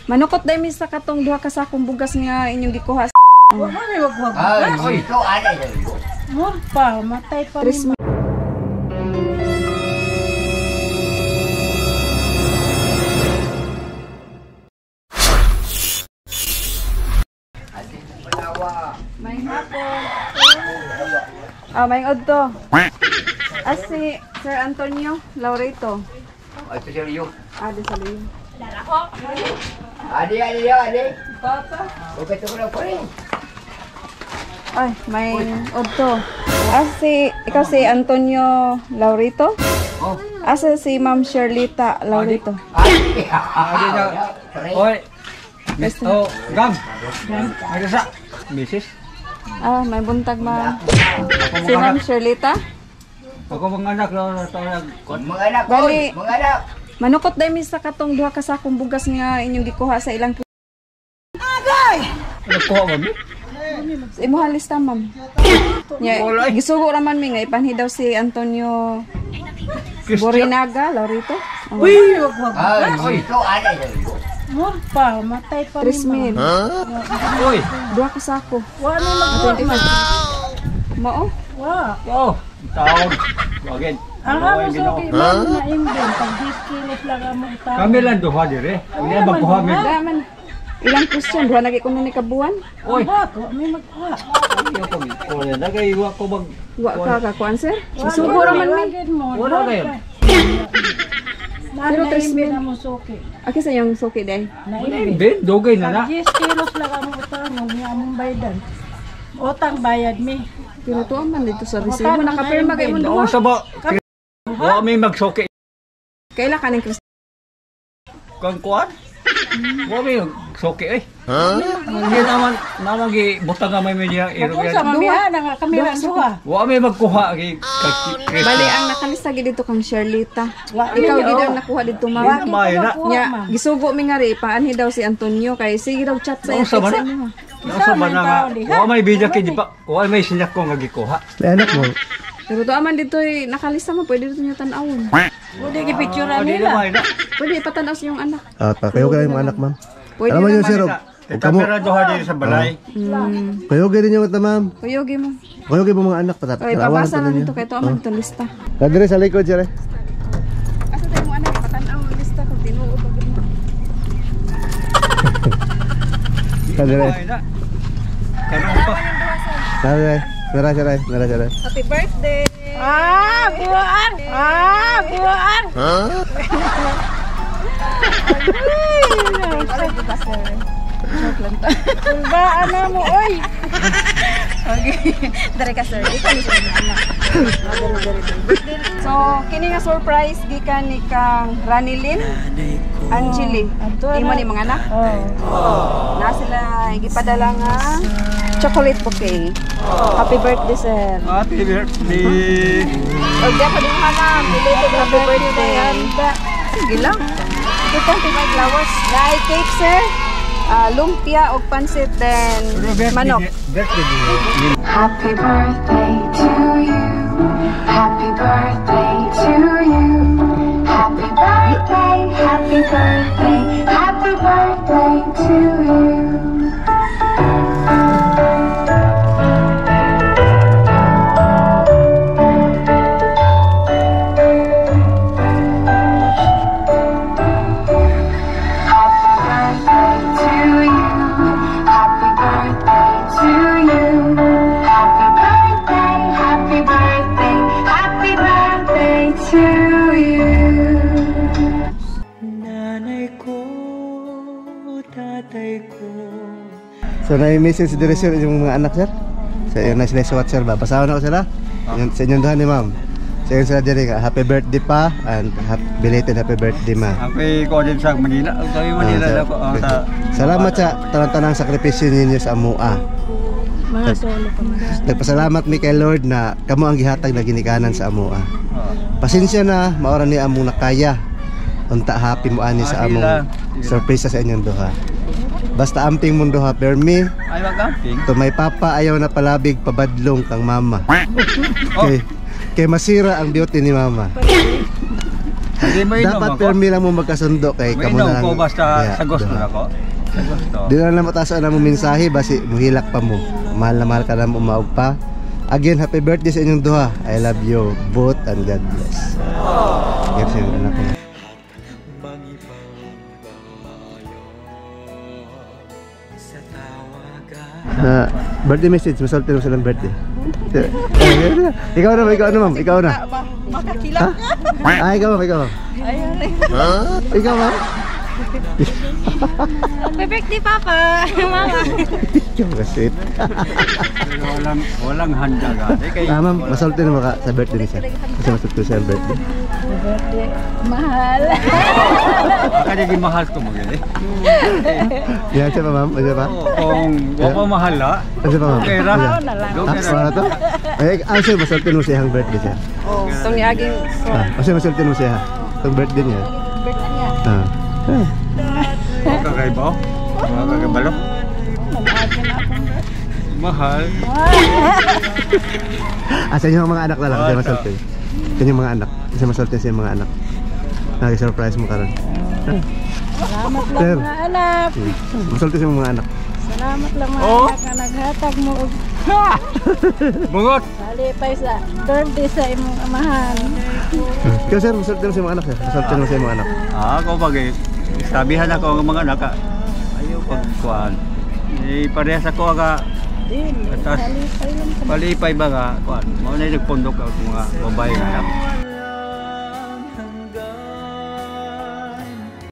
Manukot dai mi sa katong duha ka sakong bugas nga inyong gikuha. Wa man ay wag. Oy, ito ana yan. Murpa, matay pa ni. May hapon. May odto. Si Sir Antonio Laurito. Ay, pasilyo. Di sa liyo. Adi. Papa. Okay, ito ko na po rin. Ay, may odto. Ikaw si Antonio Laurito? Oh. Si Ma'am Sherlita Laurito. Adi na. Oy. Oh, Gam. Ada sa misis. May buntag si Ma'am Sherlita. Ako mga anak na tawag. Mga anak, Bali. mga anak. Manukot dai mi sa katong duha ka sakong bugas nga inyong gikuha sa ilang Ano ko ba mi? imuha lista, ma'am. Gisugo raman mi nga ipanhi daw si Antonio Borinaga Laurito. Uy, wag. Oy, ito ana yan. Murpa, matay pa ni. 3,000. Oy. Duha ka sako. Wa na mag. Mao? Wa. Oh, taon. Wagin. Ang amo suki man na imbon pag 10 kilos lang amo ta. Kami lang duha dire. Hindi magkuha mi. Daman. Ilang question duha nagi kuno ni kabuan? Oy. Ako may magkuha. Iyo ko mi. Oy, nagaywa ko bag. Wa ka kuan sir? Gisugo raman mi. Wala na yun. Pero 3,000 na mo suki. Aki sa yung suki day. Ben, dogay na na. Pag 10 kilos lang amo utang ng among baydan. Utang bayad mi. Pero to man dito sa resibo nakapirma kay mo Doon duha. sa ba. Wa may magsoki. Kaila kaning Kristo. Kang kuan? Wa may magsoki eh. Hindi naman gi butang nga may media Ako iro sa yan. mamiha na kami lang duha. Wa may magkuha kay Chris. Bali ang nakalista gid dito kang Sherlita. Wa Ikaw gid ang nakuha dito Hindi ma'am. na maayo na. Nya gisugo mi nga ri paanhi daw si Antonio kay sige daw chat sa Ano sa text bana? mo. Nasa ba na nga? Wa may video kay di pa. Wa may sinak ko nga gikuha. Anak mo. Pero to aman dito nakalista mo pwede dito niyo tan-awon. Udi gi picturean Hindi nila. na maayo na. Pwede ipatanaw sa iyong anak. Kayo kayo mga anak, ma'am. Pwede Alam mo yun, naman. sir. Kay kamera duha diri sa balay. Kayo kayo din yung mata, ma'am. Kuyogi mo. Kayo kayo mga anak. Oy, pabasa na nito kay to aman dito lista. Kadiri sa likod, sir. Asa tayo mo anak ipatanaw ang lista kung tinuod ba gid mo. Kadiri. Karon pa. Kadiri. Nara. Happy birthday. Buwan. Buwan. Kulbaan na mo, oy. Okay. Dari ka sir. Ikaw ni sir anak. So, kini nga surprise gikan ni kang Ranilyn Angeli. Imo ni mga anak. Na sila gipadala nga chocolate bouquet. Happy birthday sir. Happy birthday. Og diya pa din manam, belated happy birthday. Sige lang. Ito may flowers. Dahil cake sir. Lumpia o pansit then manok. Happy birthday to you. Happy birthday to you. Happy birthday, happy birthday, happy birthday to you. So, na-message dire sir yung mga anak, sir. Sa yung nice what, sir ba? Pasawa na ko sila. Sa inyong duhan ni ma'am. Sa inyong sila dire nga, happy birthday pa and belated happy birthday ma. Happy ko din sa Manila. Kami Manila sir. na po. Salamat sa tanang sakripisyo ninyo sa amua. Mga solo pa man. Nagpasalamat mi kay Lord na kamo ang gihatag na ginikanan sa amua. Pasensya na, maoran ni among nakaya. Unta happy mo ani sa among surprise sa inyong duha. Basta amping mundo ha, permi. Ay magamping. To may papa ayaw na palabig pabadlong kang mama. Kay masira ang beauty ni mama. Hindi mainom Dapat ako. permi lang mo magkasundo kay kamo Mainom na ko lang. basta Kaya, sa gusto duha. ako. Sa gusto. Di na lang mataas na mo mensahe basi muhilak pa mo. Mahal na mahal ka na mo umaog pa. Again, happy birthday sa inyong duha. I love you both and God bless. Yes, yung anak ko. Birthday message, masulti mo silang birthday. Ikaw na, ma'am. Ikaw na. Makakilak Ha? Ikaw, ma'am. Ikaw, ma'am. Happy birthday, Papa! Mama! Ikaw ka sweet. Walang handa gani kay Ma'am, masulti na mo ka sa birthday niya. Kasi masulti siya ang birthday. Birthday, mahal! kaya di mahal ko mo gani. Yan siya pa, ma'am. Ano siya pa? Kung wa pa mahal la. Ano siya pa, ma'am? Okay ra. Ano siya? na lang. Ha? Para to? Ay, sir, masulti mo siya ang birthday siya. Oh, itong niaging Kasi masulti mo siya. Itong birthday niya. Birthday niya. O kagay ba? Mga kagabalo. Mahal. Sa inyo mga anak na lang, siya masulti. Sa inyo mga anak. Kasi masulti siya mga anak. Nag-surprise mo karon. Salamat lang Sir. mga anak. Masulti siya mga anak. Salamat lang mga Oh. anak na naghatag mo. og Bungot. Salipay sa birthday sa imong amahan. Ikaw sir, masulti mo siya mga anak sir. Masulti mo siya mga anak. Ako pag sabihan ako ng mga anak. Ayaw pagkuan. Parehas ako aga Din, Atas. salipay lang sa palipay ba nga kuan. Mao na nagpundok ako mga babae nga anak.